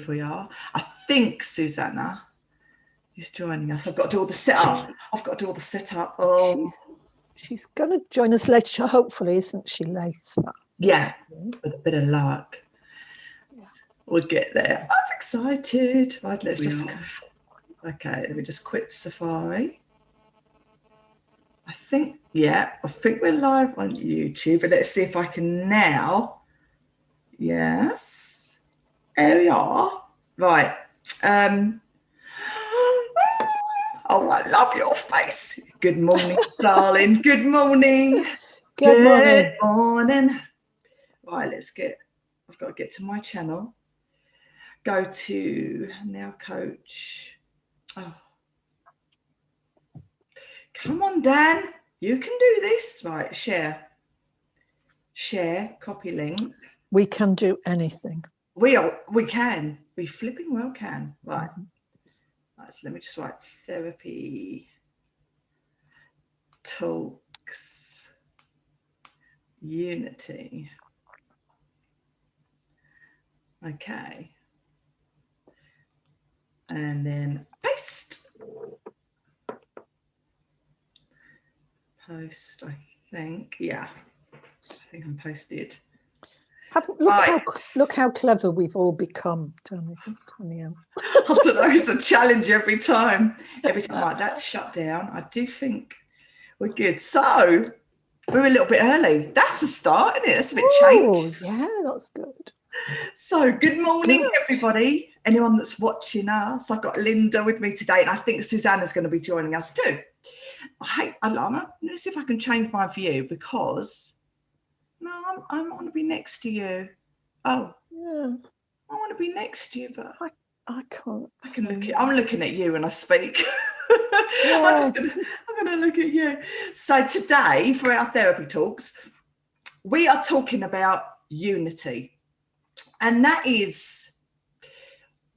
we are. I think Susanna is joining us. I've got to do all the setup. Oh, she's going to join us later, hopefully, isn't she, later? Yeah, with a bit of luck. Yeah. We'll get there. I was excited. Right, let's just... Okay, let me just quit Safari. I think we're live on YouTube. And let's see if I can now. Yes. There we are. Right. Oh, I love your face. Good morning, darling. Good morning. Good morning. Right, I've got to get to my channel. Go to Now Coach. Oh. Come on, Dan. You can do this. Right, share. Share, copy link. We can do anything. We can. We flipping well can. Right. Right, so let me just write therapy talks unity. Okay. And then paste. Post, I think. Yeah. I think I'm posted. Look how clever we've all become, Tanya. I don't know, it's a challenge every time. Right, that's shut down. I do think we're good. So we're a little bit early. That's a start, isn't it? That's a bit change. Yeah, that's good. So good morning, everybody. Anyone that's watching us. I've got Linda with me today, and I think Susanna's going to be joining us too. Hey, Alana, let's see if I can change my view because I want to be next to you. Oh, yeah. I want to be next to you, but I can't. I'm looking at you when I speak. Yes. I'm going to look at you. So today, for our therapy talks, we are talking about unity, and that is.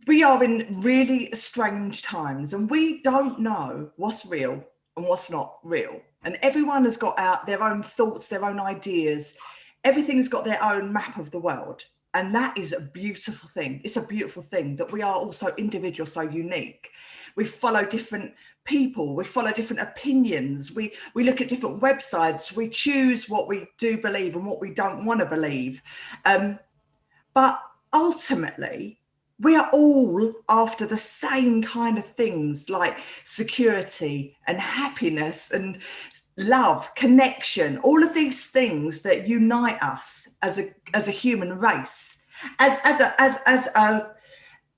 We are in really strange times, and we don't know what's real and what's not real. And everyone has got their own thoughts, their own ideas. Everything's got their own map of the world. And that is a beautiful thing. It's a beautiful thing that we are also individual, so unique. We follow different people. We follow different opinions. We look at different websites. We choose what we do believe and what we don't want to believe. But ultimately, we are all after the same kind of things like security and happiness and love, connection, all of these things that unite us as a human race. As a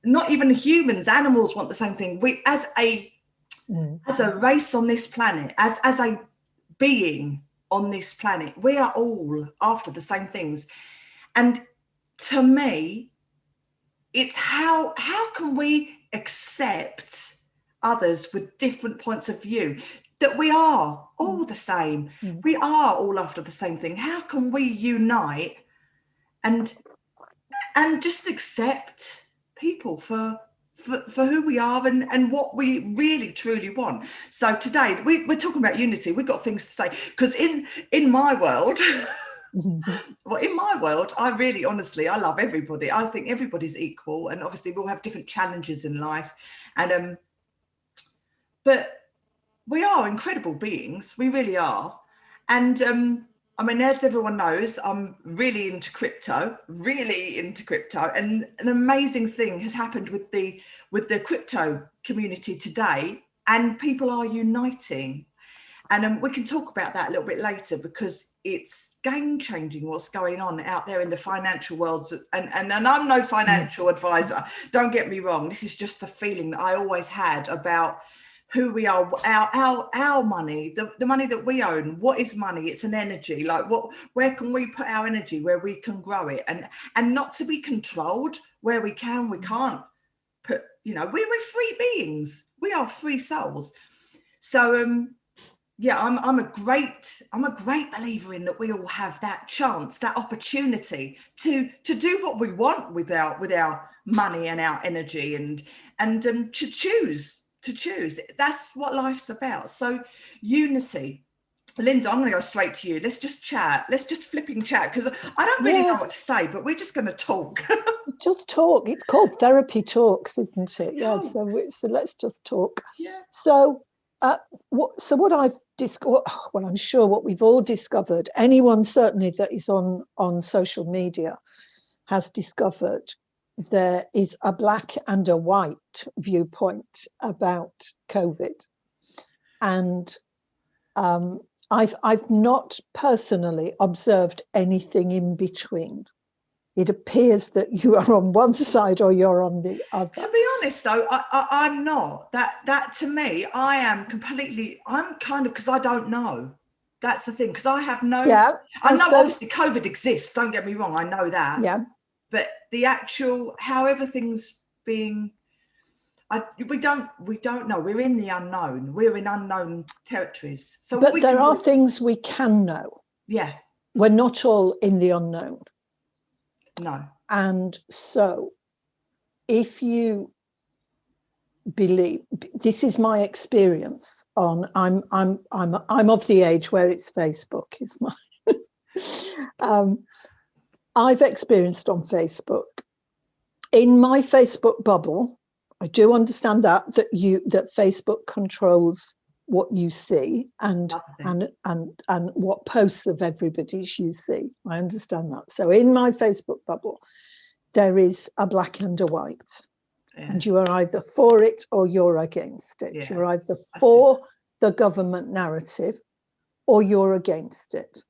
not even humans, animals want the same thing. We as a race on this planet, as a being on this planet, we are all after the same things. And to me, it's how can we accept others with different points of view, that we are all the same. We are all after the same thing. How can we unite and just accept people for who we are and what we really truly want? So today we're talking about unity. We've got things to say because in my world. Well, in my world, I love everybody. I think everybody's equal, and obviously we'll have different challenges in life. And but we are incredible beings. We really are. And as everyone knows, I'm really into crypto. And an amazing thing has happened with the crypto community today, and people are uniting. And we can talk about that a little bit later because it's game-changing what's going on out there in the financial world. And I'm no financial advisor. Don't get me wrong. This is just the feeling that I always had about who we are, our money, the money that we own. What is money? It's an energy. Like where can we put our energy where we can grow it and not to be controlled where we can't put, we're free beings. We are free souls. So, yeah, I'm a great believer in that we all have that chance, that opportunity to do what we want with our money and our energy and to choose. That's what life's about. So unity. Linda, I'm going to go straight to you. Let's just chat. Let's just flipping chat, because I don't really know what to say, but we're just going to talk. Just talk. It's called Therapy Talks, isn't it? Yeah. Talks. So let's just talk. Yeah. So what I've discovered, well, I'm sure what we've all discovered, anyone certainly that is on social media has discovered, there is a black and a white viewpoint about COVID. And I've not personally observed anything in between. It appears that you are on one side or you're on the other. To be honest, though, I'm not. That to me, I'm kind of, because I don't know. That's the thing, because I have no. Yeah, I know obviously COVID exists. Don't get me wrong. I know that. Yeah. But the actual, how everything's being, we don't know. We're in the unknown. We're in unknown territories. So, but there are things we can know. Yeah. We're not all in the unknown. No. And so if you believe, this is my experience on, I'm of the age where it's Facebook is my I've experienced on Facebook, in my Facebook bubble, I do understand that Facebook controls what you see and what posts of everybody's you see. I understand that. So in my Facebook bubble, there is a black and a white. Yeah. And you are either for it or you're against it. Yeah. You're either for the government narrative or you're against it.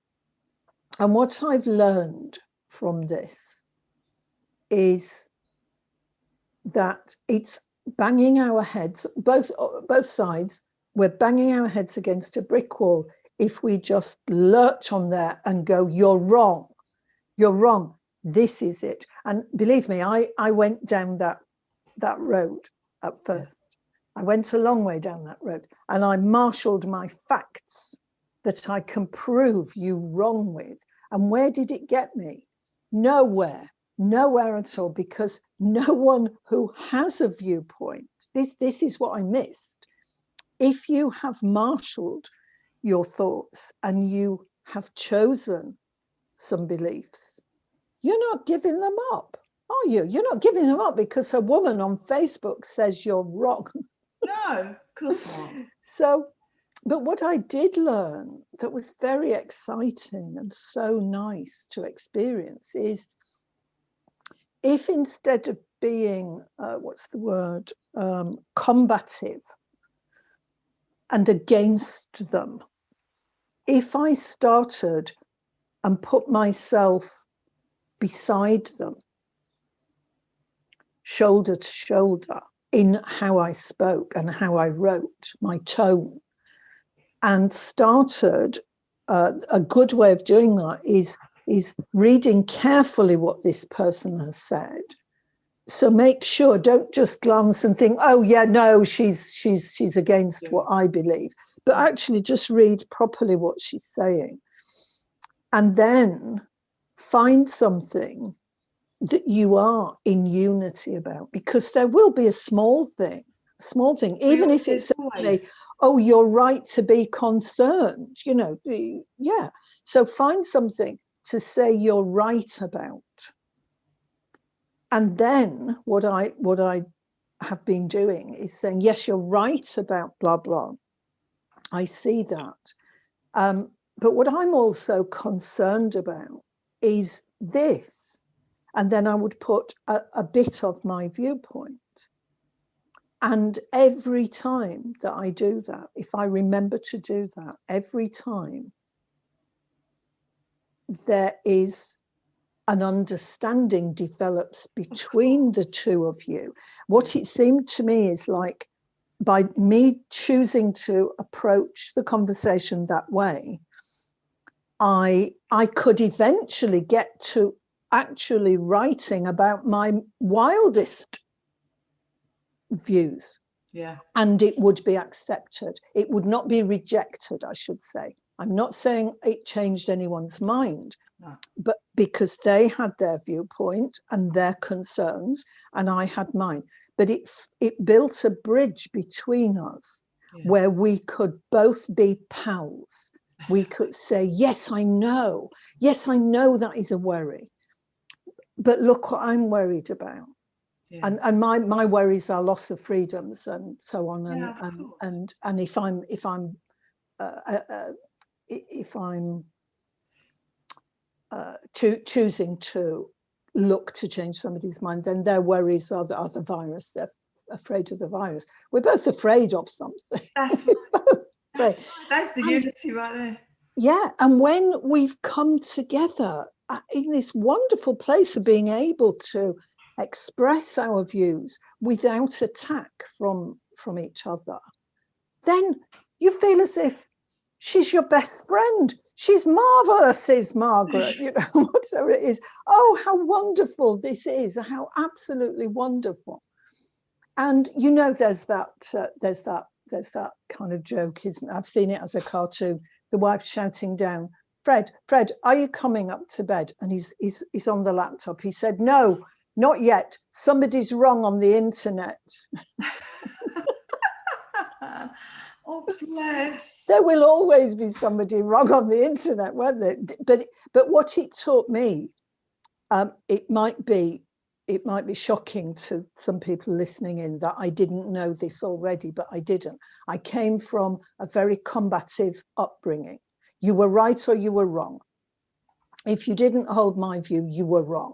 And what I've learned from this is that it's banging our heads, both sides, we're banging our heads against a brick wall if we just lurch on there and go, you're wrong, this is it. And believe me, I went down that road at first. I went a long way down that road and I marshaled my facts that I can prove you wrong with. And where did it get me? Nowhere at all, because no one who has a viewpoint, this is what I missed. If you have marshaled your thoughts and you have chosen some beliefs, you're not giving them up, are you? You're not giving them up because a woman on Facebook says you're wrong. No, of course not. So, but what I did learn that was very exciting and so nice to experience is, if instead of being, combative and against them, if I started and put myself beside them, shoulder to shoulder, in how I spoke and how I wrote, my tone, and started, a good way of doing that is reading carefully what this person has said. So make sure, don't just glance and think, oh yeah, no, she's against what I believe, but actually just read properly what she's saying. And then find something that you are in unity about, because there will be a small thing, even if it's only, oh, you're right to be concerned, yeah. So find something to say you're right about. And then what I have been doing is saying, yes, you're right about blah, blah. I see that. But what I'm also concerned about is this. And then I would put a bit of my viewpoint. And every time that I do that, if I remember to do that, every time there is an understanding develops between the two of you. What it seemed to me is like, by me choosing to approach the conversation that way, I could eventually get to actually writing about my wildest views. Yeah. And it would be accepted. It would not be rejected, I should say. I'm not saying it changed anyone's mind, no. But because they had their viewpoint and their concerns, and I had mine. But it built a bridge between us, yeah, where we could both be pals We could say, yes, I know. Yes, I know that is a worry. But look what I'm worried about. Yeah. And my worries are loss of freedoms and so on. And if I'm choosing to look to change somebody's mind, then their worries are the virus. They're afraid of the virus. We're both afraid of something. That's right. That's the unity right there. Yeah, and when we've come together in this wonderful place of being able to express our views without attack from each other, then you feel as if she's your best friend. She's marvelous, says Margaret, whatever it is. Oh, how wonderful this is, how absolutely wonderful. And there's that kind of joke, isn't it? I've seen it as a cartoon. The wife shouting down, Fred, are you coming up to bed? And he's on the laptop. He said, no, not yet. Somebody's wrong on the internet. Oh, bless. There will always be somebody wrong on the internet, won't there? But what it taught me, it might be shocking to some people listening in that I didn't know this already, but I didn't. I came from a very combative upbringing. You were right or you were wrong. If you didn't hold my view, you were wrong.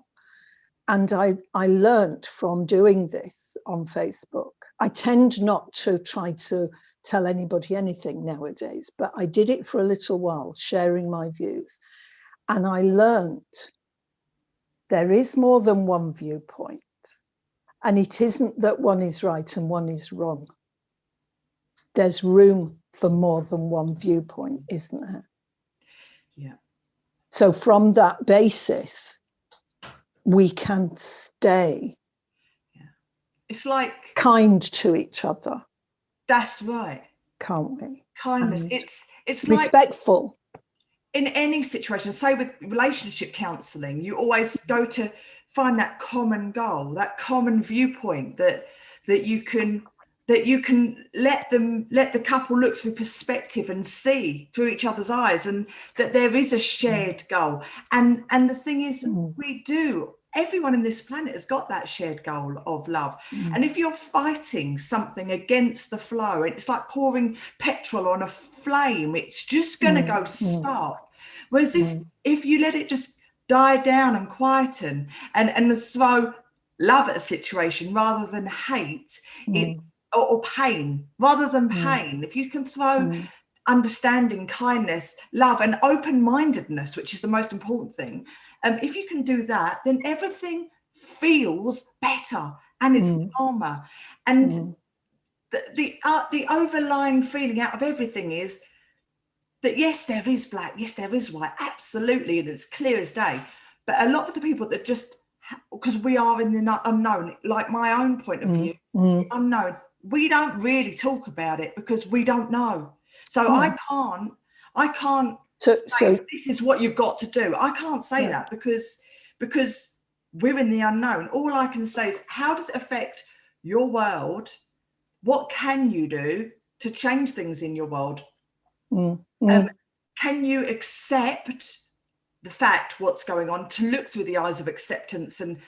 And I learned from doing this on Facebook. I tend not to try to tell anybody anything nowadays, but I did it for a little while, sharing my views. And I learned there is more than one viewpoint. And it isn't that one is right and one is wrong. There's room for more than one viewpoint, isn't there? Yeah. So from that basis, we can stay it's like kind to each other. That's right. Can't we? Kindness. And it's respectful. Like in any situation, say with relationship counselling, you always go to find that common goal, that common viewpoint that you can let the couple look through perspective and see through each other's eyes, and that there is a shared goal. And the thing is, everyone in this planet has got that shared goal of love. And if you're fighting something against the flow, it's like pouring petrol on a flame, it's just going to go spark. Whereas if you let it just die down and quieten and throw love at a situation rather than hate, or pain rather than pain, if you can throw understanding, kindness, love, and open-mindedness, which is the most important thing, if you can do that, then everything feels better and it's calmer. And the overlying feeling out of everything is that yes, there is black, yes, there is white, absolutely, and it's clear as day. But a lot of the people that just, because we are in the unknown, like my own point of view, unknown, we don't really talk about it because we don't know. So I can't say this is what you've got to do. I can't say that because we're in the unknown. All I can say is, how does it affect your world? What can you do to change things in your world? Can you accept the fact what's going on, to look through the eyes of acceptance? And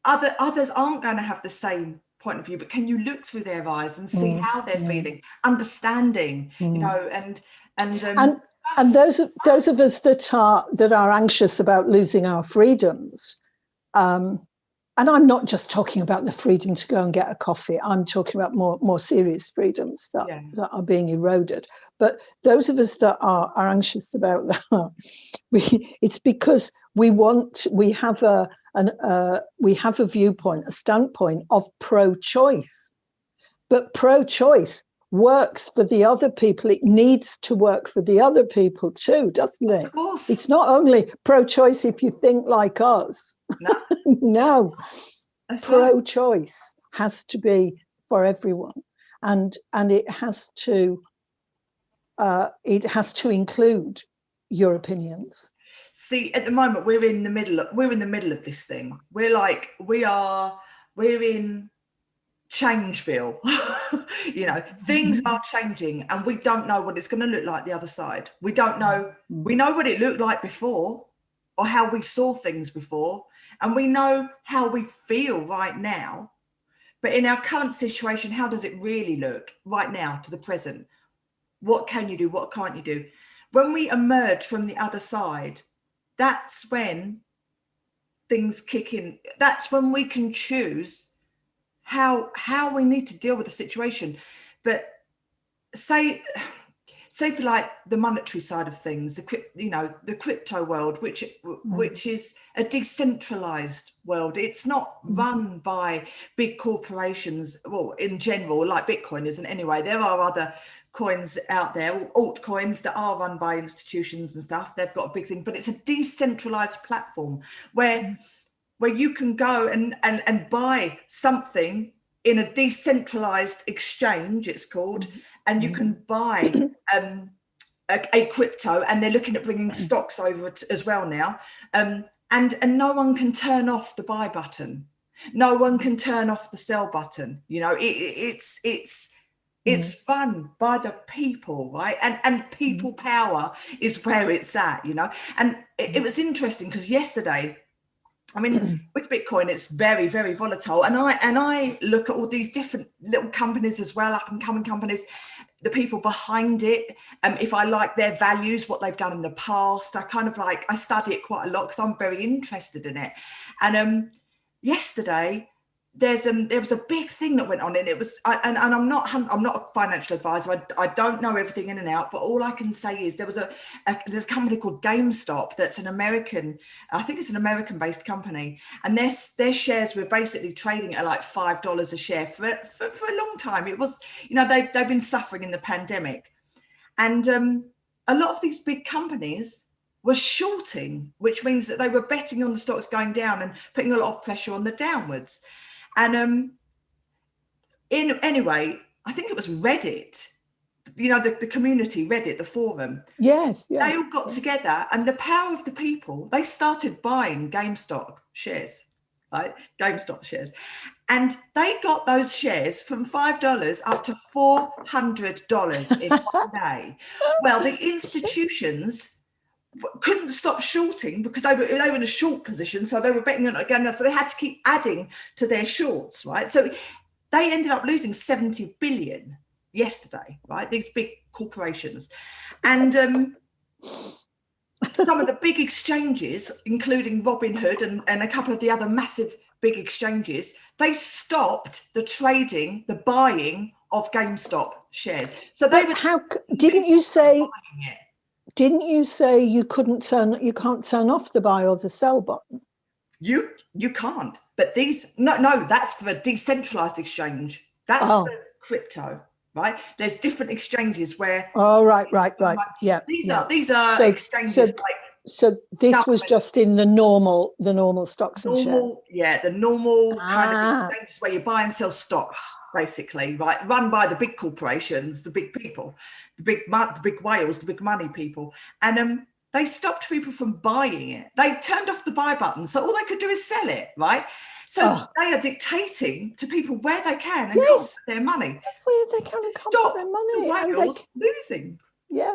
others aren't going to have the same point of view, but can you look through their eyes and see how they're feeling, understanding, and those of us that are anxious about losing our freedoms, and I'm not just talking about the freedom to go and get a coffee, I'm talking about more serious freedoms that are being eroded. But those of us that are anxious about that, it's because we have a viewpoint, a standpoint of pro-choice. But pro-choice works for the other people. It needs to work for the other people too, doesn't it? Of course. It's not only pro-choice if you think like us. No. No. That's pro-choice has to be for everyone, and it has to include your opinions. See, at the moment we're in the middle of this thing. We're in Changeville. You know, things are changing and we don't know what it's going to look like the other side. We don't know. We know what it looked like before, or how we saw things before, and we know how we feel right now. But in our current situation, how does it really look right now to the present? What can you do? What can't you do? When we emerge from the other side, that's when things kick in. That's when we can choose how we need to deal with the situation. But say for like the monetary side of things, the crypto world, which is a decentralized world. It's not run by big corporations. Well, in general, like Bitcoin isn't anyway. There are other coins out there, altcoins, that are run by institutions and stuff. They've got a big thing, but it's a decentralized platform where you can go and buy something in a decentralized exchange, it's called, and you can buy a crypto, and they're looking at bringing stocks over it as well now. And no one can turn off the buy button. No one can turn off the sell button. You know, it's run by the people, right? And people power is where it's at, you know. And it was interesting because yesterday, I mean, with Bitcoin, it's very, very volatile. And I look at all these different little companies as well, up and coming companies, the people behind it. If I like their values, what they've done in the past, I study it quite a lot because I'm very interested in it. And yesterday, there was a big thing that went on, and it was, and I'm not a financial advisor. I don't know everything in and out, but all I can say is there's a company called GameStop that's an American, I think it's an American-based company, and their shares were basically trading at like $5 a share for a long time. It was, you know, they've been suffering in the pandemic, and a lot of these big companies were shorting, which means that they were betting on the stocks going down and putting a lot of pressure on the downwards. And anyway, I think it was Reddit, you know, the community, Reddit, the forum. Yes. They all got together, and the power of the people, they started buying GameStop shares, right? GameStop shares. And they got those shares from $5 up to $400 in one day. Well, the institutions couldn't stop shorting because they were in a short position, so they were betting on it again, so they had to keep adding to their shorts, right? So they ended up losing 70 billion yesterday, right? These big corporations. And some of the big exchanges, including Robinhood and a couple of the other massive big exchanges, they stopped the trading, the buying of GameStop shares. So they were didn't you say you can't turn off the buy or the sell button? You can't. But no, that's for a decentralized exchange. That's for crypto, right? There's different exchanges where. Oh, right. Yeah. These are exchanges So this was just in the normal stocks and shares. Yeah, the normal kind of exchanges where you buy and sell stocks, basically, right? Run by the big corporations, the big people, the big whales, the big money people. And they stopped people from buying it. They turned off the buy button, so all they could do is sell it, right? So they are dictating to people where they can and can't put their money. Where they can and can't put their money. The whales losing. Yeah.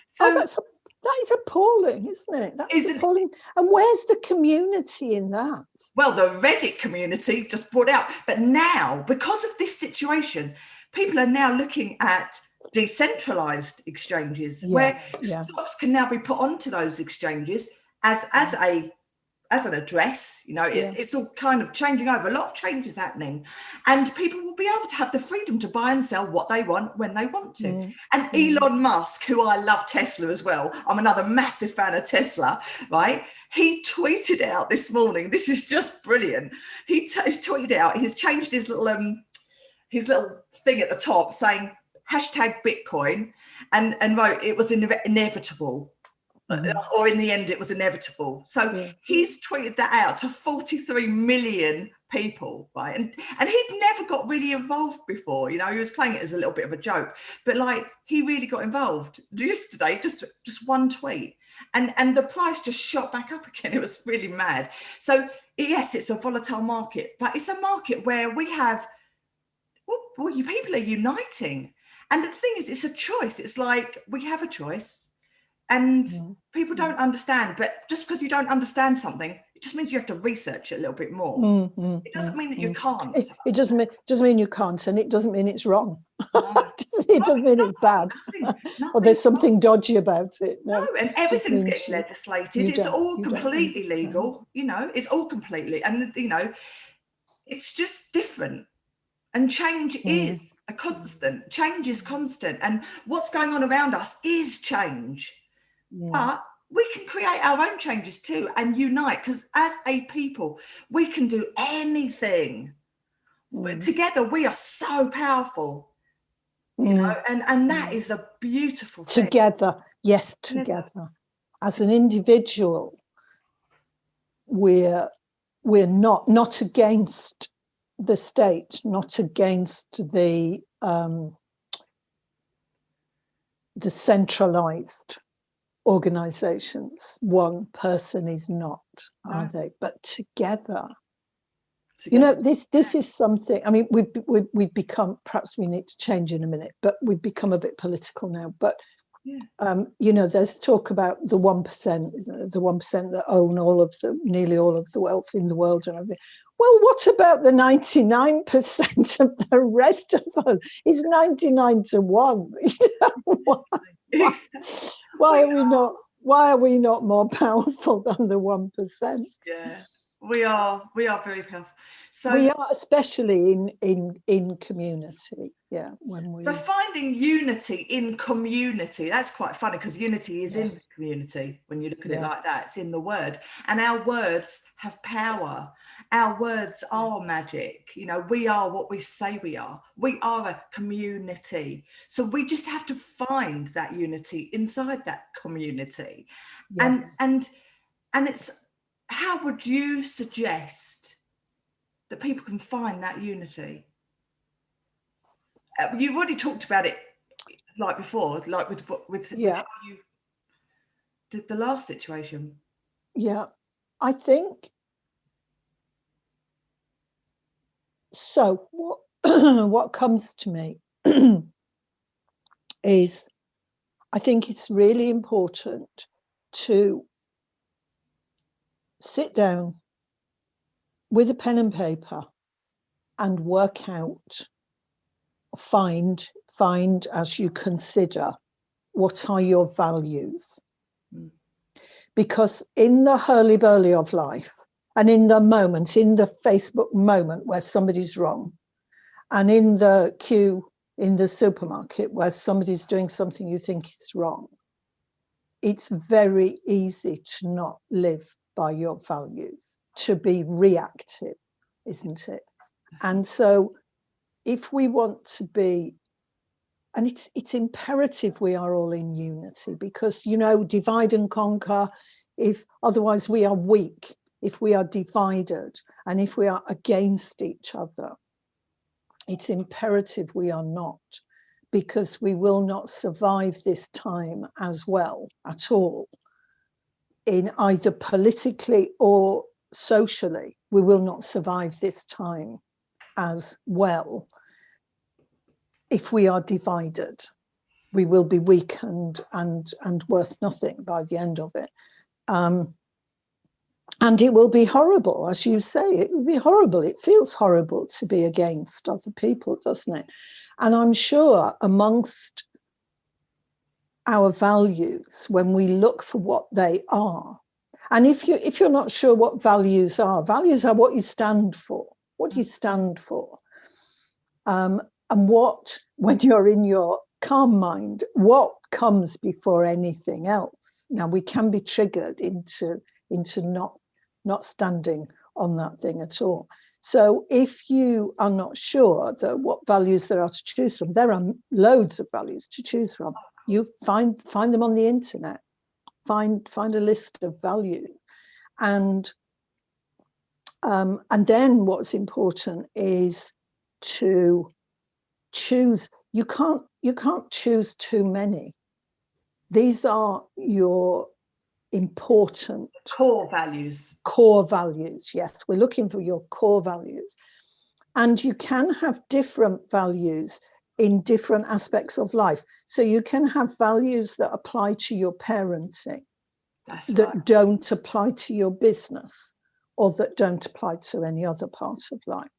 So that is appalling, isn't it? That's appalling. And where's the community in that? Well, the Reddit community just brought out. But now, because of this situation, people are now looking at decentralized exchanges where stocks can now be put onto those exchanges as an address. You know, it's all kind of changing over. A lot of changes happening, and people will be able to have the freedom to buy and sell what they want when they want to. And Elon Musk, who I love Tesla as well, I'm another massive fan of Tesla, right? He tweeted out this morning, this is just brilliant. He tweeted out, he's changed his little thing at the top saying #Bitcoin and wrote it was inevitable. Or in the end, it was inevitable. So he's tweeted that out to 43 million people, right? And he'd never got really involved before. You know, he was playing it as a little bit of a joke, but like he really got involved yesterday. Just one tweet, and the price just shot back up again. It was really mad. So yes, it's a volatile market, but it's a market where we have well, you people are uniting. And the thing is, it's a choice. It's like we have a choice, and people don't understand. But just because you don't understand something, it just means you have to research it a little bit more. It doesn't mean that you can't. It doesn't mean you can't, and it doesn't mean it's wrong. No. It doesn't mean it's bad. Nothing or there's something dodgy about it. No, and everything's getting legislated. It's all completely legal. You know, it's all completely, and you know, it's just different. And change is a constant. Change is constant. And what's going on around us is change. But we can create our own changes too and unite, because as a people, we can do anything. Together, we are so powerful. You know, and that is a beautiful thing. Together, yes, together. As an individual, we're not against the state, not against the centralized organizations. One person is not, are they? But together. You know, this is something. I mean, we've become. Perhaps we need to change in a minute, but we've become a bit political now. But you know, there's talk about the 1%, isn't it? The 1% that own nearly all of the wealth in the world and everything. Well, what about the 99% of the rest of us? It's 99 to 1. Why are we not more powerful than the 1%? Yeah. We are very powerful. So we are, especially in community. Yeah. So finding unity in community, that's quite funny, because unity is in the community. When you look at it like that, it's in the word. And our words have power. Our words are magic. You know, we are what we say we are. We are a community. So we just have to find that unity inside that community. Yes. And it's, how would you suggest that people can find that unity? You've already talked about it, like before, like with how you did the last situation. Yeah, I think so. What comes to me is, I think it's really important to sit down with a pen and paper and work out, find as you consider, what are your values? Because in the hurly-burly of life, and in the moment, in the Facebook moment where somebody's wrong, and in the queue in the supermarket where somebody's doing something you think is wrong, it's very easy to not live by your values, to be reactive, isn't it? And so if we want to be, and it's imperative we are all in unity, because, you know, divide and conquer, otherwise we are weak, if we are divided and if we are against each other. It's imperative we are not, because we will not survive this time as well at all, in either politically or socially. We will not survive this time as well if we are divided. We will be weak and worth nothing by the end of it. And it will be horrible, as you say, it will be horrible. It feels horrible to be against other people, doesn't it? And I'm sure amongst our values, when we look for what they are, and if you're not sure what values are what you stand for. What do you stand for? And what, when you're in your calm mind, what comes before anything else? Now, we can be triggered into not standing on that thing at all. So if you are not sure that what values there are to choose from, there are loads of values to choose from. You find them on the internet. Find a list of values, and then what's important is to choose. You can't choose too many. These are your important core values. Core values, yes. We're looking for your core values. And you can have different values in different aspects of life. So you can have values that apply to your parenting that don't apply to your business, or that don't apply to any other part of life.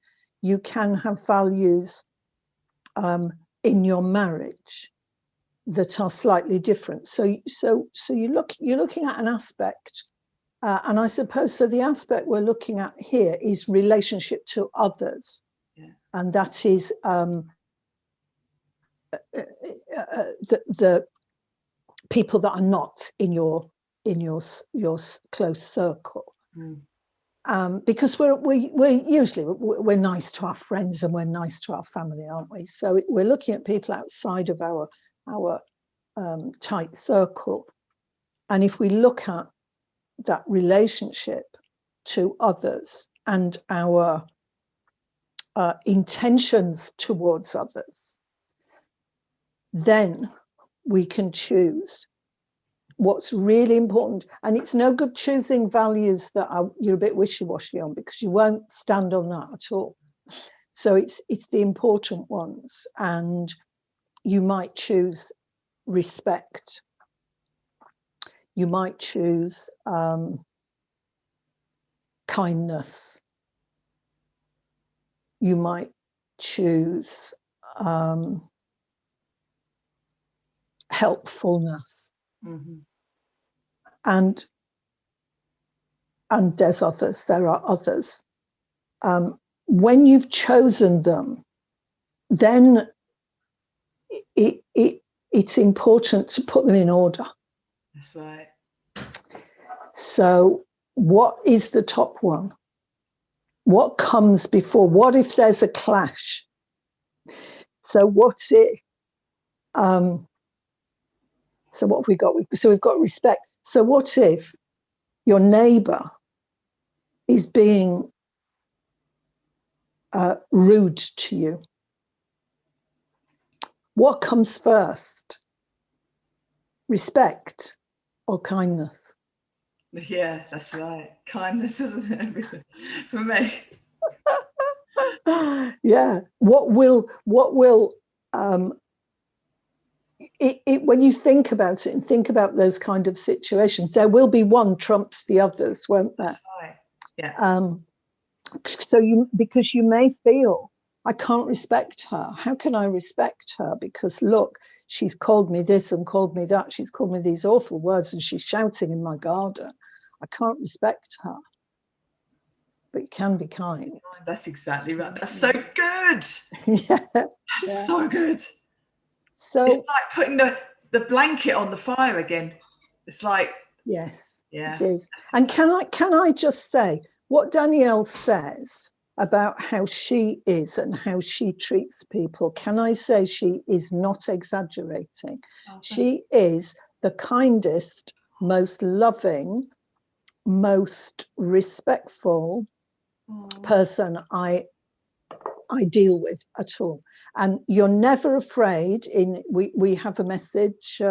You can have values in your marriage that are slightly different. So you're looking at an aspect, and I suppose so. The aspect we're looking at here is relationship to others, and that is the people that are not in your close circle. Because we're usually we're nice to our friends and we're nice to our family, aren't we? So we're looking at people outside of our tight circle, and if we look at that relationship to others and our intentions towards others, then we can choose what's really important. And it's no good choosing values that you're a bit wishy-washy on, because you won't stand on that at all. So it's the important ones, and you might choose respect. You might choose kindness. You might choose helpfulness. And there's others. There are others. When you've chosen them, then it's important to put them in order. That's right. So what is the top one? What comes before? What if there's a clash? So what's it? So what have we got? So we've got respect. So what if your neighbour is being rude to you? What comes first? Respect or kindness? Yeah, that's right. Kindness isn't everything for me. Yeah. What will when you think about it and think about those kind of situations, there will be one trumps the others, won't there? That's right. Yeah. So because you may feel, I can't respect her. How can I respect her? Because look, she's called me this and called me that. She's called me these awful words and she's shouting in my garden. I can't respect her. But you can be kind. That's exactly right. That's so good. Yeah. That's so good. So it's like putting the blanket on the fire again. It's like, yes, yeah. It is. And can I just say what Danielle says about how she is and how she treats people? Can I say she is not exaggerating? She is the kindest, most loving, most respectful person I deal with at all. And you're never afraid. We have a message.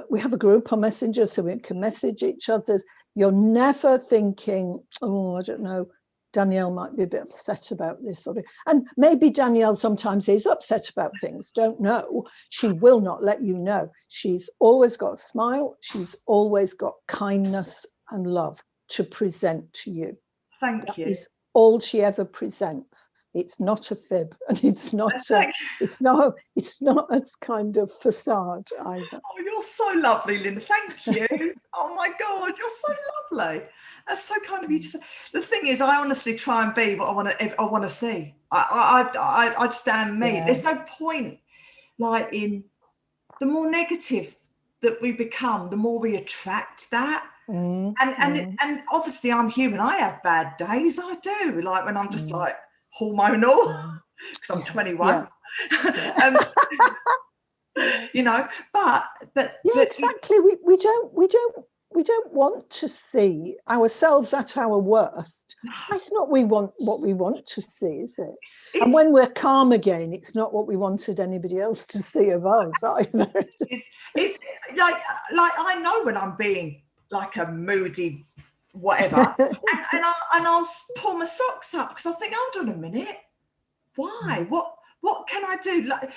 We have a group on Messenger, so we can message each other. You're never thinking, oh, I don't know, Danielle might be a bit upset about this. And maybe Danielle sometimes is upset about things, don't know. She will not let you know. She's always got a smile. She's always got kindness and love to present to you. Thank you. Is all she ever presents. It's not a fib, and it's not a kind of facade either. Oh, you're so lovely, Linda. Thank you. Oh my God, you're so lovely. That's so kind of you to say. The thing is, I honestly try and be what I want to see. I just am me. Yeah. There's no point, like, in the more negative that we become, the more we attract that. And obviously I'm human. I have bad days. I do, like when I'm just like hormonal because I'm 21. Yeah. You know, but exactly. We don't want to see ourselves at our worst. It's not what we want to see, is it? And when we're calm again, it's not what we wanted anybody else to see of us either. It's like I know when I'm being like a moody whatever, and I'll pull my socks up because I think, hold on a minute, why? What can I do? Like,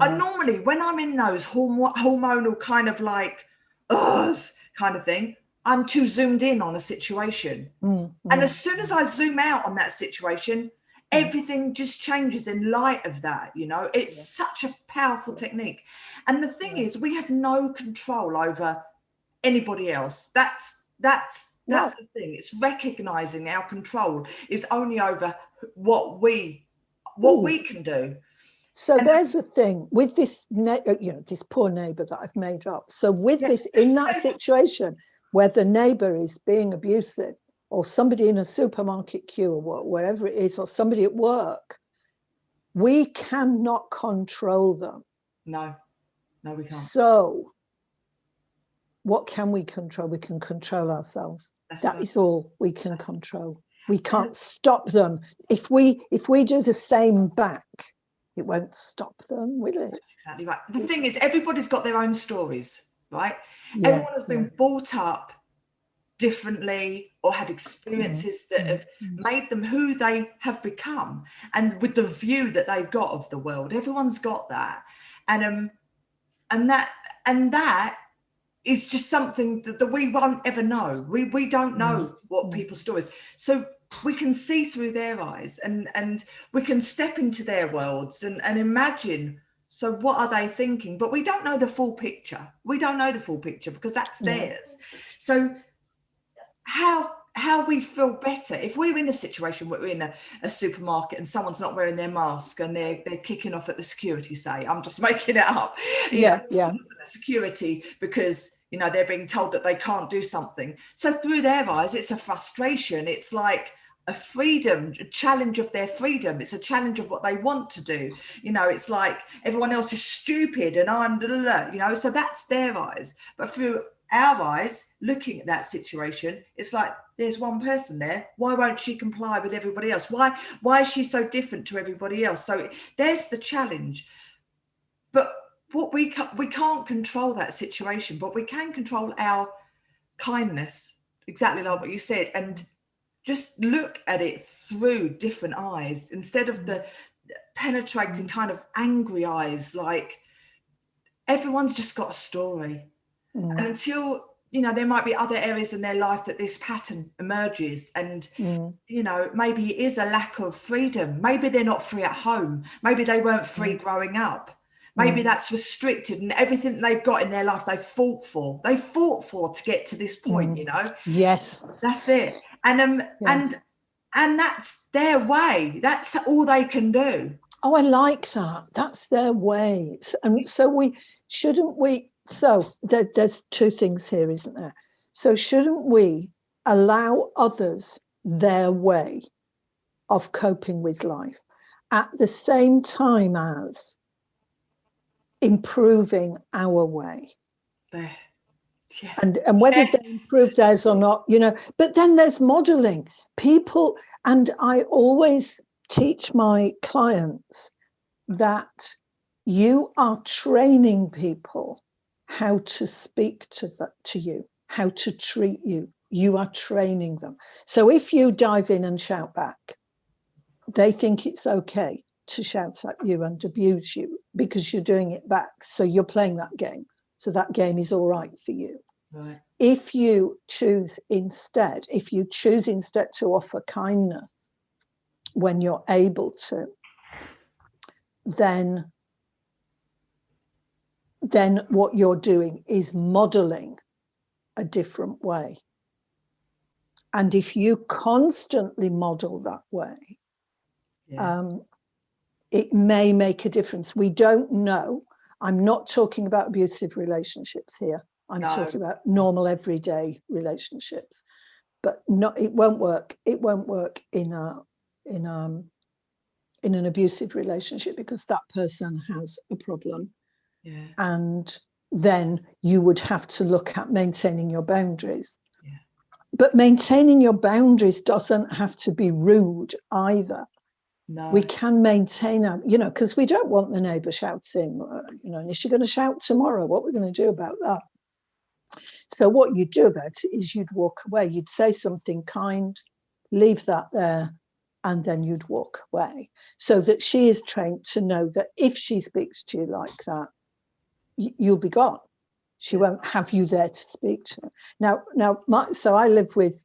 I normally, when I'm in those hormonal kind of like kind of thing, I'm too zoomed in on a situation, and as soon as I zoom out on that situation, everything just changes in light of that. You know, it's such a powerful technique, and the thing is, we have no control over anybody else. That's the thing. It's recognizing our control is only over what we can do. So there's a thing with this, this poor neighbour that I've made up. So with this, in that situation where the neighbour is being abusive, or somebody in a supermarket queue or wherever it is, or somebody at work, we cannot control them. No, we can't. So what can we control? We can control ourselves. That is all we can control. We can't stop them. If we do the same back, it won't stop them, will it? That's exactly right. The thing is, everybody's got their own stories, right? Everyone has been brought up differently or had experiences that have made them who they have become, and with the view that they've got of the world. Everyone's got that, and that is just something that we won't ever know. We don't know what people's stories. So we can see through their eyes, and we can step into their worlds and imagine, so what are they thinking? But we don't know the full picture. We don't know the full picture because that's theirs. So how we feel better if we're in a situation where we're in a supermarket and someone's not wearing their mask and they're kicking off at the security, say, I'm just making it up. The security because they're being told that they can't do something. So through their eyes, it's a frustration. It's like a freedom, a challenge of their freedom. It's a challenge of what they want to do. It's like everyone else is stupid and I'm so that's their eyes. But through our eyes, looking at that situation, it's like there's one person there. Why won't she comply with everybody else? Why is she so different to everybody else? So there's the challenge. But what we can't control that situation, but we can control our kindness, exactly like what you said, and just look at it through different eyes instead of the penetrating kind of angry eyes. Like everyone's just got a story. And until, there might be other areas in their life that this pattern emerges and, maybe it is a lack of freedom. Maybe they're not free at home. Maybe they weren't free growing up. Maybe that's restricted and everything they've got in their life, they fought for to get to this point, Yes. That's it. And that's their way. That's all they can do. Oh, I like that. That's their way. And so so there's two things here, isn't there? So shouldn't we allow others their way of coping with life at the same time as improving our way? Yeah. And whether they improve theirs or not, but then there's modeling people. And I always teach my clients that you are training people how to speak to you, how to treat you. You are training them. So if you dive in and shout back, they think it's okay to shout at you and abuse you because you're doing it back. So you're playing that game. So that game is all right for you. Right. If you choose instead to offer kindness when you're able to, then what you're doing is modeling a different way. And if you constantly model that way, it may make a difference. We don't know. I'm not talking about abusive relationships here. I'm talking about normal everyday relationships. But it won't work. It won't work in an abusive relationship because that person has a problem. Yeah. And then you would have to look at maintaining your boundaries. Yeah. But maintaining your boundaries doesn't have to be rude either. No. We can maintain because we don't want the neighbour shouting, and is she going to shout tomorrow? What are we going to do about that? So what you'd do about it is you'd walk away. You'd say something kind, leave that there, and then you'd walk away, so that she is trained to know that if she speaks to you like that, you'll be gone. She won't have you there to speak to. So I live with,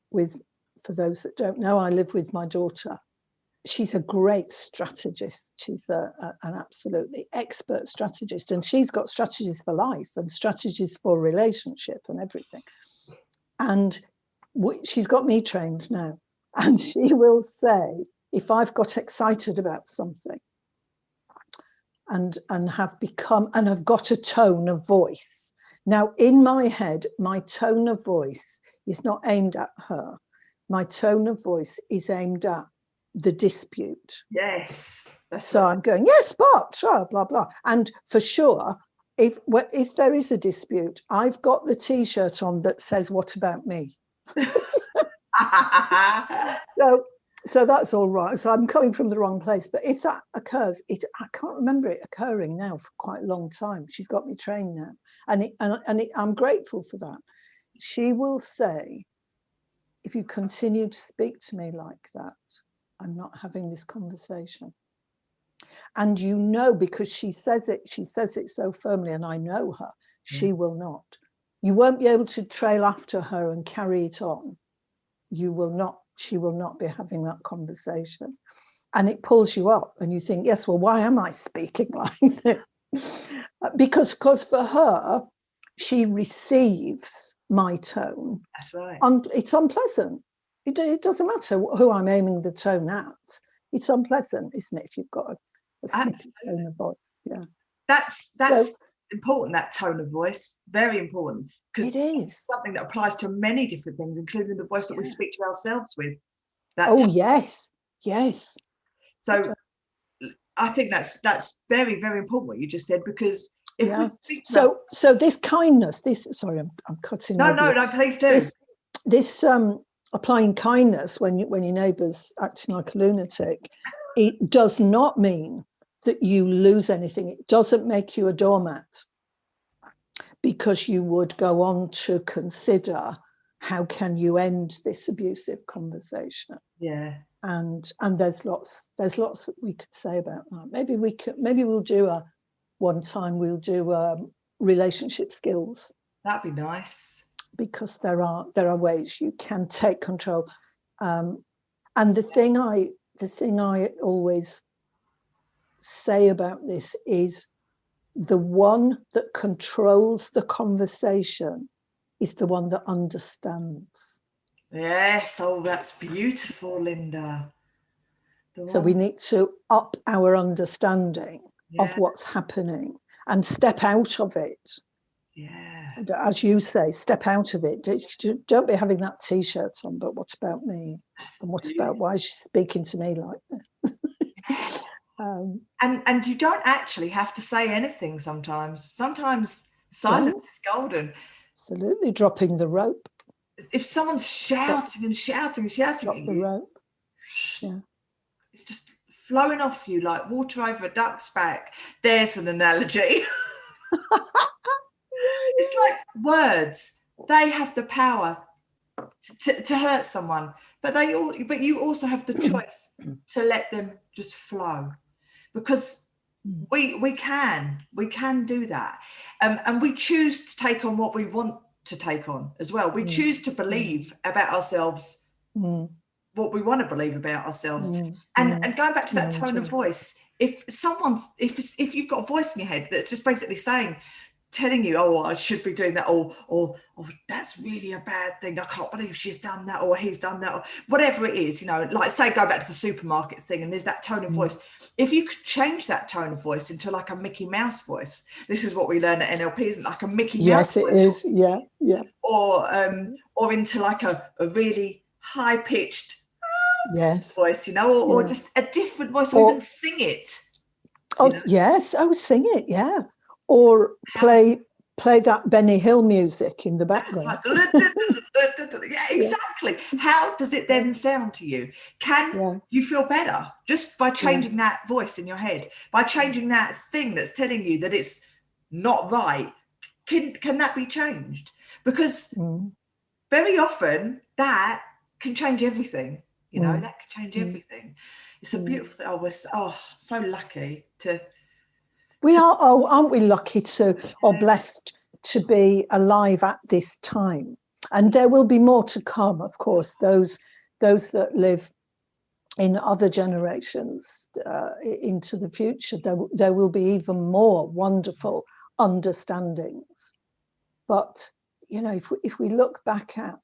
for those that don't know, I live with my daughter. She's a great strategist. She's an absolutely expert strategist, and she's got strategies for life and strategies for relationship and everything. And she's got me trained now, and she will say, if I've got excited about something and have got a tone of voice. Now, in my head, my tone of voice is not aimed at her. My tone of voice is aimed at the dispute. Yes. So I'm going, yes, but blah, blah. And for sure, if there is a dispute, I've got the T-shirt on that says, what about me? So that's all right. So I'm coming from the wrong place. But if that occurs, I can't remember it occurring now for quite a long time. She's got me trained now. And I'm grateful for that. She will say, if you continue to speak to me like that, I'm not having this conversation. And you know, because she says it so firmly, and I know her, she will not. You won't be able to trail after her and carry it on. You will not. She will not be having that conversation. And it pulls you up and you think, yes, well, why am I speaking like this? Because for her, she receives my tone. That's right. It's unpleasant. It doesn't matter who I'm aiming the tone at. It's unpleasant, isn't it, if you've got a snippy tone of voice? Yeah. That's important, that tone of voice. Very important. Because it is something that applies to many different things, including the voice that we speak to ourselves with. Yes. So I think that's very, very important what you just said, because if we speak so this kindness, sorry, I'm cutting. No, please do. This applying kindness when your neighbour's acting like a lunatic, it does not mean that you lose anything. It doesn't make you a doormat, because you would go on to consider, how can you end this abusive conversation? Yeah. And there's lots that we could say about that. Maybe we'll do relationship skills. That'd be nice. Because there are ways you can take control. And the thing I always say about this is, the one that controls the conversation is the one that understands. Yes. Oh, that's beautiful, Linda. So we need to up our understanding of what's happening and step out of it. Yeah. And as you say, step out of it. Don't be having that T-shirt on, but what about me? And what about, why is she speaking to me like this? And you don't actually have to say anything sometimes. Sometimes silence is golden. Absolutely. Dropping the rope. If someone's shouting and shouting and shouting at you, rope. Yeah. It's just flowing off you like water over a duck's back. There's an analogy. It's like words. They have the power to hurt someone, but you also have the choice to let them just flow, because we can do that, and we choose to take on what we want to take on as well. We choose to believe about ourselves what we want to believe about ourselves. And going back to that tone of voice, if you've got a voice in your head that's just basically telling you, oh, I should be doing that, or that's really a bad thing, I can't believe she's done that, or he's done that, or whatever it is, like say go back to the supermarket thing, and there's that tone of voice. If you could change that tone of voice into like a Mickey Mouse voice, this is what we learn at NLP, isn't it? Like a Mickey Mouse voice. Yes, it is. Yeah. Or into like a really high-pitched voice, or just a different voice, or even sing it. Yes, I would sing it, yeah. Or play that Benny Hill music in the background. Yeah, exactly. How does it then sound to you? Can you feel better just by changing that voice in your head, by changing that thing that's telling you that it's not right? can that be changed? Because Mm. very often that can change everything. You know, Mm. that can change Mm. everything. It's a Mm. beautiful thing. We're so lucky to. We are, oh, aren't we lucky to, or blessed to be alive at this time? And there will be more to come, of course. Those that live in other generations into the future, there will be even more wonderful understandings. But you know, if we look back at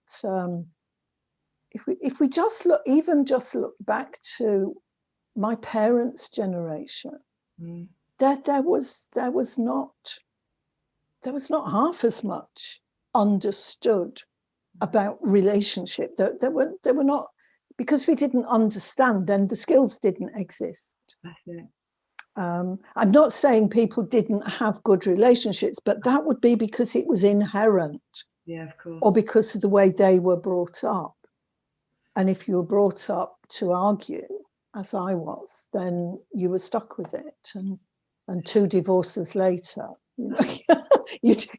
if we just look back to my parents' generation, there was not half as much understood about relationship. There were not, because we didn't understand, then the skills didn't exist. That's it. I'm not saying people didn't have good relationships, but that would be because it was inherent. Yeah, of course. Or because of the way they were brought up. And if you were brought up to argue, as I was, then you were stuck with it. And 2 divorces later, you know,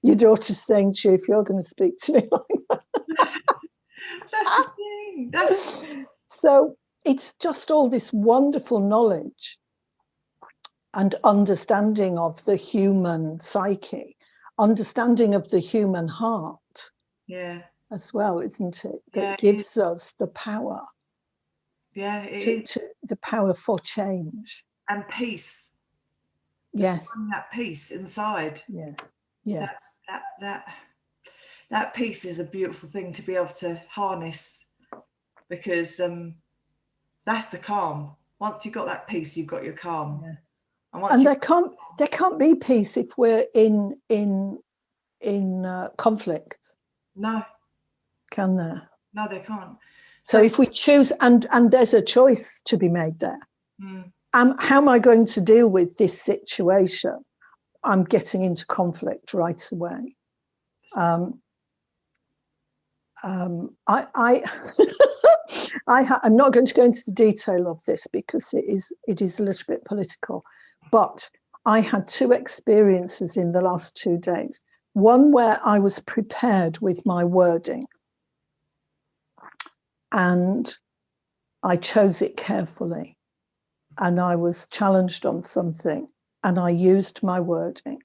your daughter's saying to you, if you're going to speak to me like that. That's the thing. So it's just all this wonderful knowledge and understanding of the human psyche, understanding of the human heart. Yeah. As well, isn't it? That gives us the power. Yeah, the power for change and peace. Yes, that peace inside. Yeah, yes. That peace is a beautiful thing to be able to harness, because that's the calm. Once you've got that peace, you've got your calm. Yes. And there can't be peace if we're in conflict. No. Can there? No, they can't. So if we choose, and there's a choice to be made there. How am I going to deal with this situation? I'm getting into conflict right away. I'm not going to go into the detail of this because it is a little bit political, but I had 2 experiences in the last 2 days. One where I was prepared with my wording and I chose it carefully, and I was challenged on something and I used my wording,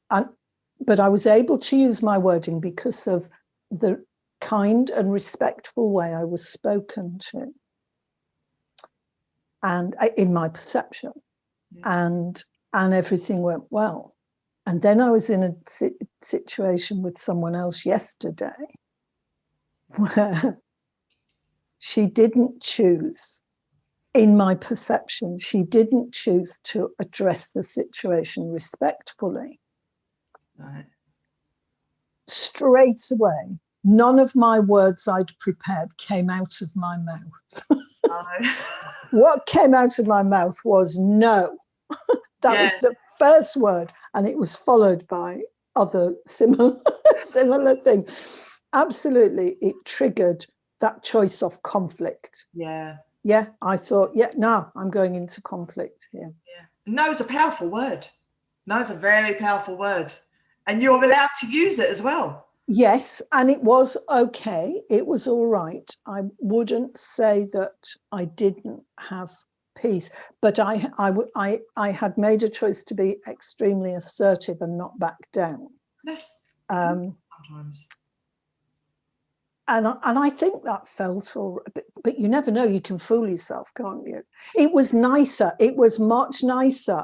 but I was able to use my wording because of the kind and respectful way I was spoken to, and in my perception, and everything went well. And then I was in a situation with someone else yesterday where she didn't choose, in my perception, she didn't choose to address the situation respectfully. Right. Straight away, none of my words I'd prepared came out of my mouth. What came out of my mouth was no. That was the first word, and it was followed by other similar things. Absolutely, it triggered that choice of conflict. Yeah, I thought, no, I'm going into conflict here. No is a powerful word. No is a very powerful word. And you're allowed to use it as well. Yes, and it was okay. It was all right. I wouldn't say that I didn't have peace, but I had made a choice to be extremely assertive and not back down. Sometimes. And I think that felt all right, but you never know. You can fool yourself, can't you? It was nicer. It was much nicer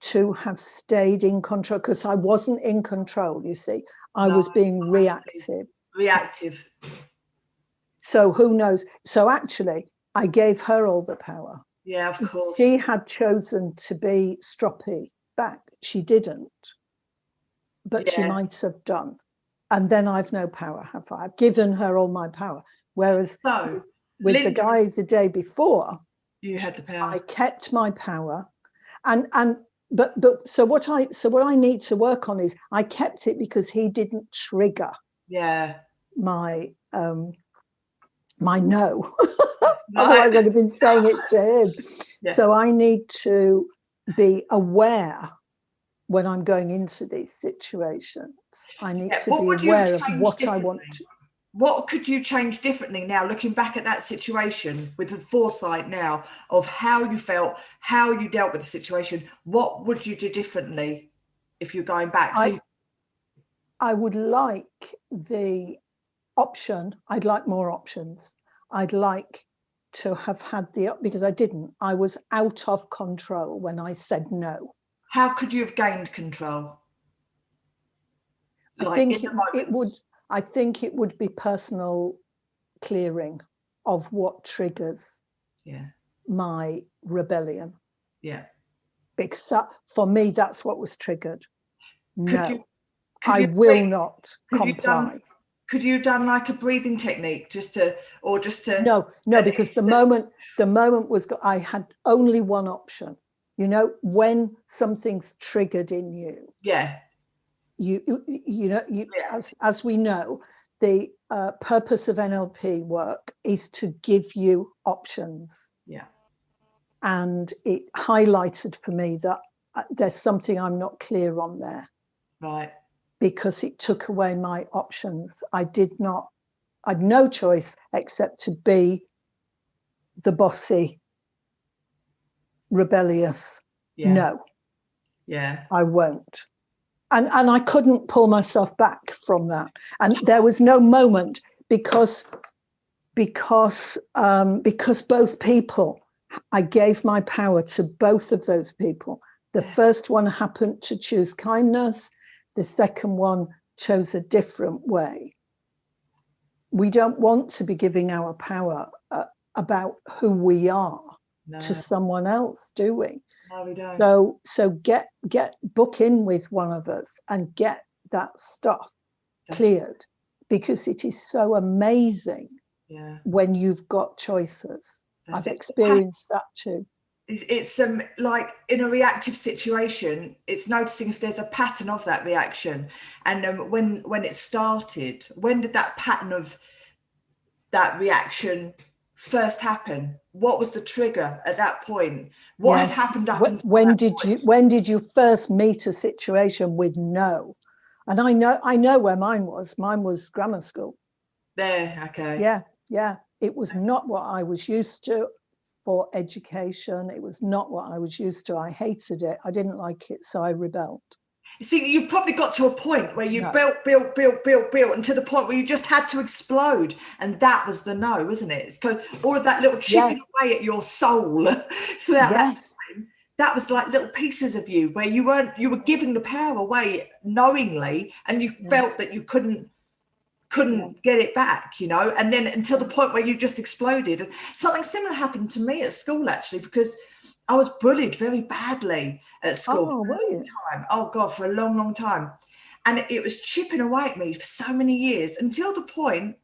to have stayed in control, because I wasn't in control, you see. I was being reactive. So who knows? So actually, I gave her all the power. Yeah, of course. She had chosen to be stroppy back. She didn't, but she might have done. And then I've no power, have I? I've given her all my power. Whereas with Linda, the guy the day before, you had the power. I kept my power, but so what I need to work on is I kept it because he didn't trigger my my no. Otherwise I'd have been saying it to him. So I need to be aware when I'm going into these situations. I need to What be would you have aware of changed what I want differently? to. What could you change differently now, looking back at that situation with the foresight now of how you felt, how you dealt with the situation? What would you do differently if you're going back? I would like the option. I'd like more options. I'd like to have had because I didn't. I was out of control when I said no. How could you have gained control? I think it would be personal clearing of what triggers my rebellion. Yeah. Because for me, that's what was triggered. No, I will not comply. Could you have done like a breathing technique No, because the moment was, I had only one option. You know, when something's triggered in you, as we know, the purpose of NLP work is to give you options. Yeah. And it highlighted for me that there's something I'm not clear on there. Right. Because it took away my options. I'd no choice except to be the bossy, rebellious. No. Yeah. I won't. And I couldn't pull myself back from that. And there was no moment because both people, I gave my power to both of those people. The first one happened to choose kindness. The second one chose a different way. We don't want to be giving our power about who we are to someone else, do we? No, we don't. So book in with one of us and get that stuff cleared, because it is so amazing when you've got choices. I've experienced that too. It's like in a reactive situation, it's noticing if there's a pattern of that reaction. And when it started, when did that pattern of that reaction first happen? What was the trigger at that point? What had happened up until when did you first meet a situation with no? And I know where mine was. Mine was grammar school. Okay. Yeah. It was not what I was used to for education. It was not what I was used to. I hated it. I didn't like it, so I rebelled. You see, you probably got to a point where you built, and to the point where you just had to explode. And that was the no, isn't it? It's because all of that little chipping away at your soul throughout that time, that was like little pieces of you where you were giving the power away knowingly, and you felt that you couldn't get it back, and then until the point where you just exploded. And something similar happened to me at school, actually, because I was bullied very badly at school for a long time. Oh God, for a long, long time. And it was chipping away at me for so many years until the point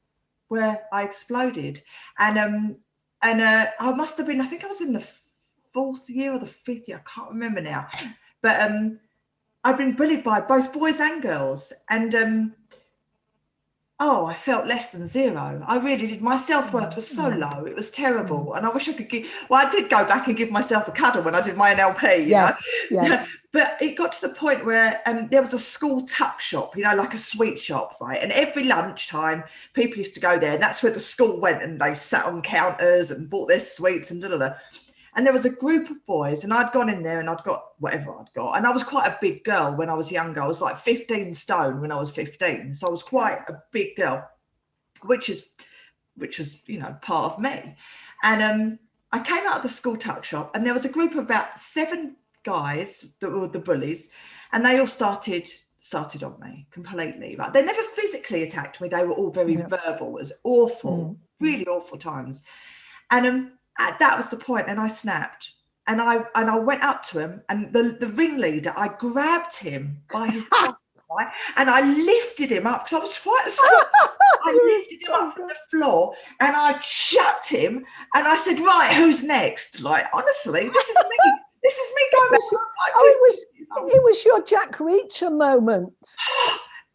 where I exploded. And I must have been, I think I was in the 4th year or the 5th year, I can't remember now. But I've been bullied by both boys and girls. And I felt less than zero. I really did. My self-worth was so low. It was terrible. And I wish I could I did go back and give myself a cuddle when I did my NLP, you know? But it got to the point where there was a school tuck shop, like a sweet shop, right? And every lunchtime, people used to go there. And that's where the school went, and they sat on counters and bought their sweets and da-da-da. And there was a group of boys, and I'd gone in there and I'd got whatever I'd got. And I was quite a big girl when I was younger. I was like 15 stone when I was 15. So I was quite a big girl, which was, part of me. And I came out of the school tuck shop, and there was a group of about 7 guys that were the bullies, and they all started on me completely. Right? They never physically attacked me. They were all very verbal. It was awful, really awful times. And that was the point, and I snapped, and I went up to him, and the ringleader, I grabbed him by his collar, right, and I lifted him up because I was quite strong. I lifted him up from the floor, and I chucked him, and I said, "Right, who's next?" Like, honestly, this is me. This is me going back. It was your Jack Reacher moment.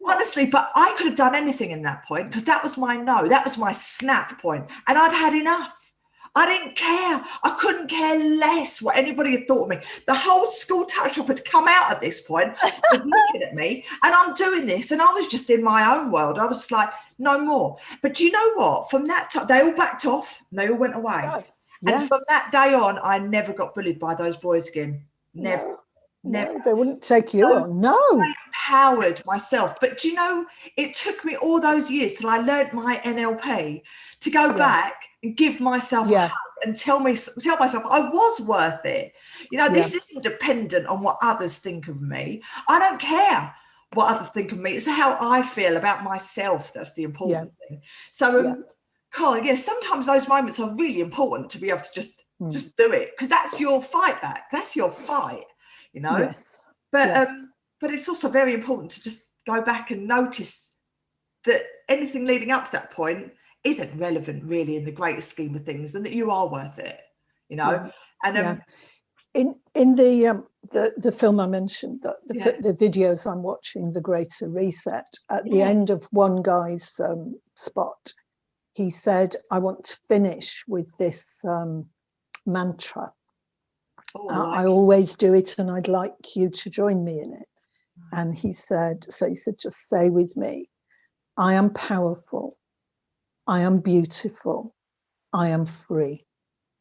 Honestly, but I could have done anything in that point, because that was my no. That was my snap point, and I'd had enough. I didn't care. I couldn't care less what anybody had thought of me. The whole school touch up had come out at this point, was looking at me, and I'm doing this, and I was just in my own world. I was like, no more. But do you know what? From that time, they all backed off, and they all went away. Oh, yeah. And from that day on, I never got bullied by those boys again. Never. No, Never. no, they wouldn't take you on. No. I empowered myself. But do you know, it took me all those years till I learned my NLP to go back and give myself a hug and tell myself I was worth it. You know, this isn't dependent on what others think of me. I don't care what others think of me. It's how I feel about myself. That's the important thing. So, Carl, sometimes those moments are really important to be able to just do it, because that's your fight back. That's your fight. You know, but it's also very important to just go back and notice that anything leading up to that point isn't relevant really in the greater scheme of things, and that you are worth it, you know. And in the film I mentioned, the videos I'm watching, The Greater Reset, at the end of one guy's spot, he said, I want to finish with this mantra. I always do it, and I'd like you to join me in it. And he said, just say with me, I am powerful, I am beautiful, I am free.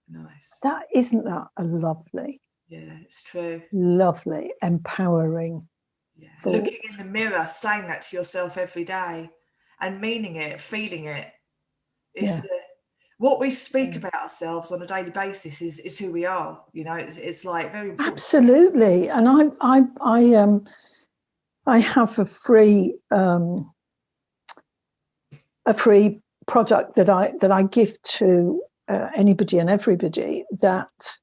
Nice. Isn't that a lovely? Yeah, it's true. Lovely, empowering. Yeah. Looking in the mirror, saying that to yourself every day, and meaning it, feeling it. It's what we speak about ourselves on a daily basis is who we are. You know, it's like very important. Absolutely. And I have a free product that I give to anybody and everybody that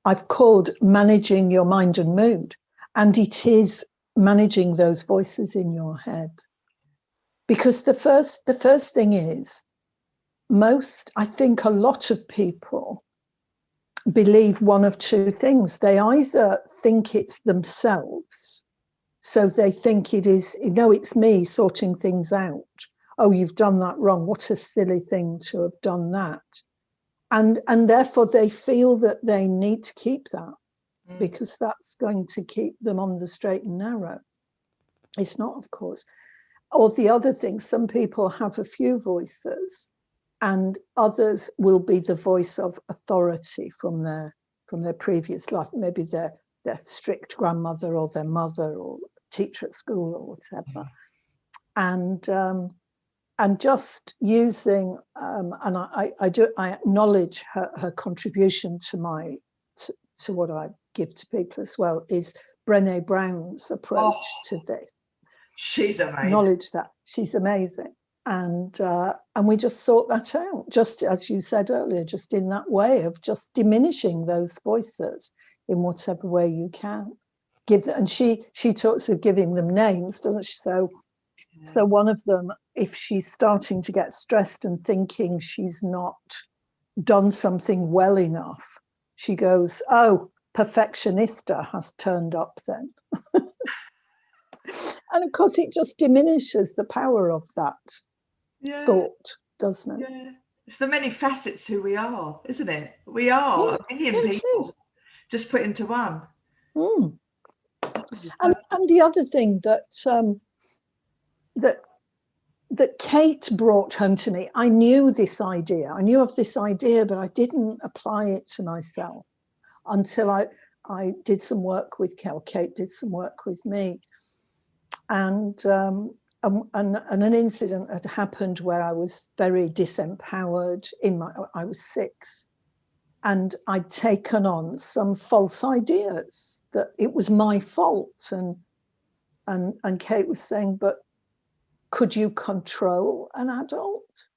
I've called Managing Your Mind and Mood, and it is managing those voices in your head. Because the first thing is, I think a lot of people believe one of two things. They either think it's themselves, so they think it is, it's me sorting things out. Oh, you've done that wrong. What a silly thing to have done that. And therefore they feel that they need to keep that because that's going to keep them on the straight and narrow. It's not, of course. Or the other thing, some people have a few voices, and others will be the voice of authority from their previous life, maybe their strict grandmother or their mother or teacher at school or whatever. And just using, and I acknowledge her contribution to what I give to people as well, is Brené Brown's approach to this. She's amazing. Acknowledge that she's amazing, and we just sort that out, just as you said earlier, just in that way of just diminishing those voices in whatever way you can. Give them, and she talks of giving them names, doesn't she? So one of them, if she's starting to get stressed and thinking she's not done something well enough, she goes, "Oh, perfectionista has turned up then." And of course, it just diminishes the power of that thought, doesn't it? Yeah. It's the many facets who we are, isn't it? We are a million people just put into one. And the other thing that Kate brought home to me, I knew of this idea, but I didn't apply it to myself until I did some work with Kate did some work with me. And an incident had happened where I was very disempowered. I was 6, and I'd taken on some false ideas that it was my fault. And Kate was saying, "But could you control an adult?"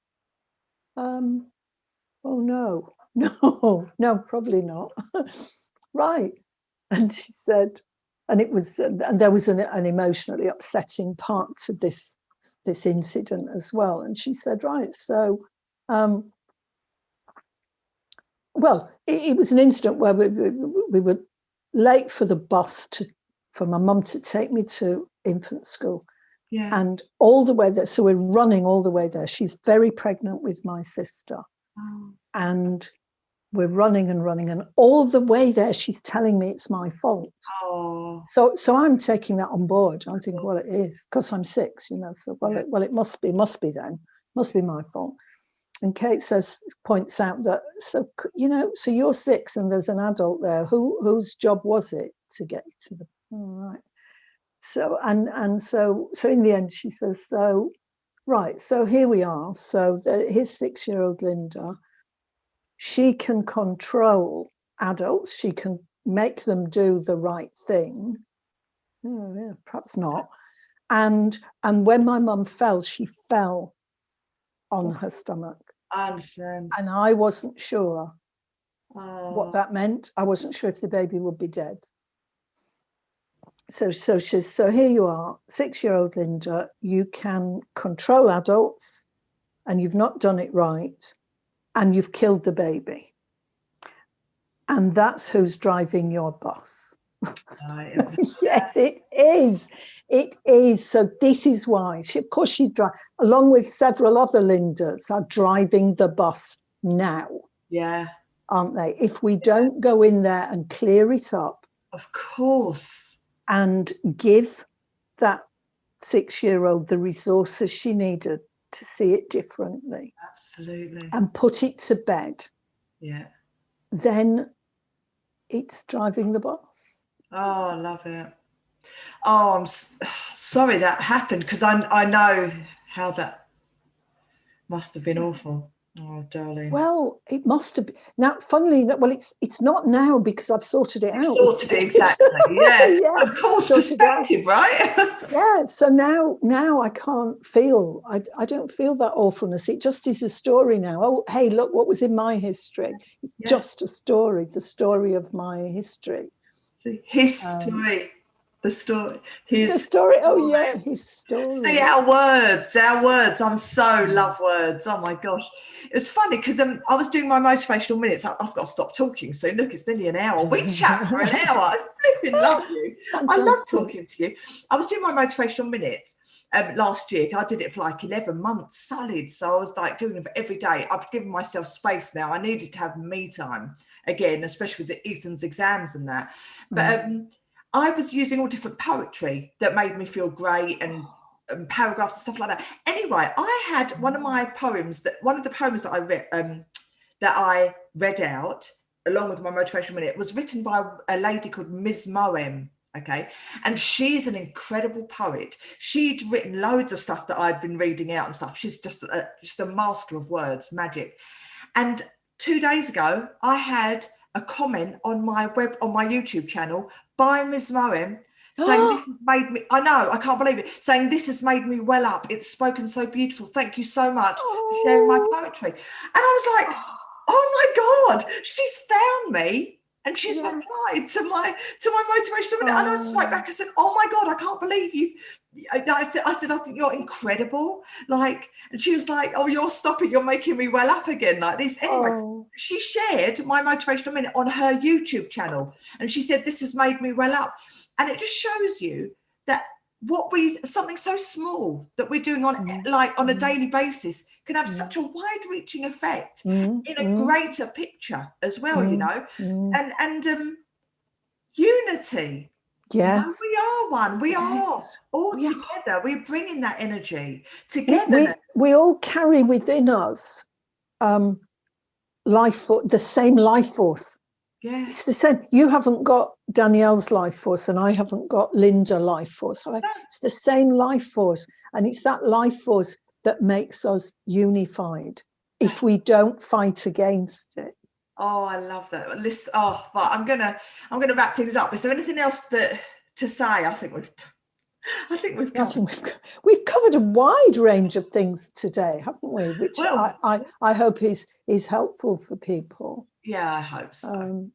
Oh no, probably not. Right. And she said, and there was an emotionally upsetting part to this incident as well. And she said, right, so, well, it was an incident where we were late for the bus for my mum to take me to infant school. Yeah. And all the way there, so we're running all the way there. She's very pregnant with my sister. Oh. And we're running and running. And all the way there, she's telling me it's my fault. Oh. So I'm taking that on board. I think, well, it is because I'm 6, you know. So it must be then, must be my fault. And Kate points out that so you're 6 and there's an adult there. Whose job was it to get to the right? So so in the end she says, so right, so here we are. So his 6-year-old Linda, she can control adults. She can make them do the right thing. Oh, yeah, perhaps not. And when my mum fell, she fell on her stomach. I understand. And I wasn't sure what that meant. I wasn't sure if the baby would be dead. So here you are, 6-year-old Linda, you can control adults and you've not done it right and you've killed the baby. And that's who's driving your bus. Yes, it is. It is. So this is why, of course, she's driving, along with several other Lindas, are driving the bus now. Yeah. Aren't they? If we don't go in there and clear it up. Of course. And give that 6-year-old the resources she needed to see it differently. Absolutely. And put it to bed. Yeah. Then it's driving the bus. Oh, I love it. Oh, I'm sorry that happened, because I know how that must have been awful. Oh, darling. Well, it must have been. Now, funnily enough, well, it's not now because I've sorted it out. Sorted it, exactly. Yeah. Yeah. Of course, perspective, right? Yeah. So now I can't feel. I don't feel that awfulness. It just is a story now. Oh, hey, look what was in my history. It's just a story. The story of my history. See, his story. The story. His story. Oh yeah, his story. See, our words. I so love words. Oh my gosh. It's funny because I was doing my motivational minutes. I've got to stop talking soon. Look, it's nearly an hour. We chat for an hour. I flipping love you. I love talking to you. I was doing my motivational minutes last year. I did it for like 11 months solid. So I was like doing it every day. I've given myself space now. I needed to have me time again, especially with the Ethan's exams and that. But I was using all different poetry that made me feel great and paragraphs and stuff like that. Anyway, I had one of the poems that I read out along with my motivational minute was written by a lady called Ms. Moem. Okay. And she's an incredible poet. She'd written loads of stuff that I'd been reading out and stuff. She's just a master of words, magic. And 2 days ago, I had a comment on my YouTube channel by Ms. Moem saying this has made me, I know, I can't believe it, saying this has made me well up. It's spoken so beautiful. Thank you so much for sharing my poetry. And I was like, oh my God, she's found me and she's replied to my motivational minute. And I just spoke back, I said, oh my God, I can't believe I said, I think you're incredible. Like, and she was like, oh, you're making me well up again like this. Anyway, she shared my motivational minute on her YouTube channel. And she said, this has made me well up. And it just shows you that something so small that we're doing on a daily basis can have such a wide-reaching effect in a greater picture as well, you know. And unity. Yes. No, we are one. We are all together. We're bringing that energy together. We all carry within us the same life force. Yeah. It's the same. You haven't got Danielle's life force and I haven't got Linda life force. It's the same life force. And it's that life force that makes us unified if we don't fight against it. Oh, I love that. Listen, but I'm gonna wrap things up. Is there anything else to say? I think we've covered a wide range of things today, haven't we? Which I hope is helpful for people. Yeah, I hope so.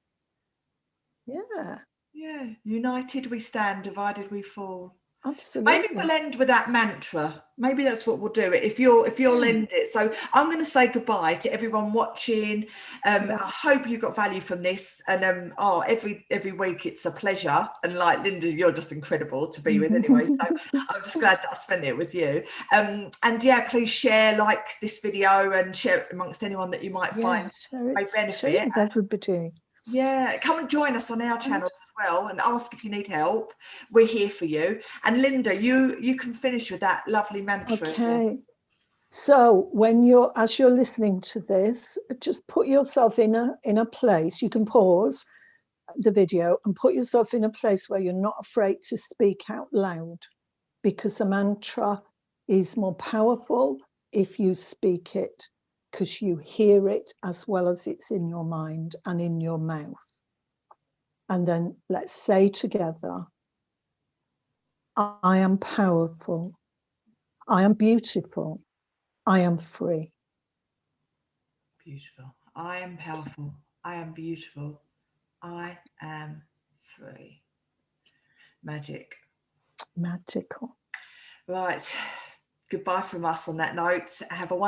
Yeah. United we stand, divided we fall. Absolutely. Maybe we'll end with that mantra. Maybe that's what we'll do. If you'll end it. So I'm going to say goodbye to everyone watching. I hope you got value from this. And every week it's a pleasure. And like Linda, you're just incredible to be with anyway. So I'm just glad that I spent it with you. And yeah, please share, like this video, and share it amongst anyone that you might find may benefit. Share it with everybody. Yeah, come and join us on our channels as well, and ask if you need help. We're here for you. And Linda, you can finish with that lovely mantra. Okay. So as you're listening to this, just put yourself in a place. You can pause the video and put yourself in a place where you're not afraid to speak out loud, because the mantra is more powerful if you speak it, because you hear it as well as it's in your mind and in your mouth. And then let's say together, I am powerful, I am beautiful, I am free. Beautiful. I am powerful, I am beautiful, I am free. Magic. Magical. Right. Goodbye from us on that note. Have a wonderful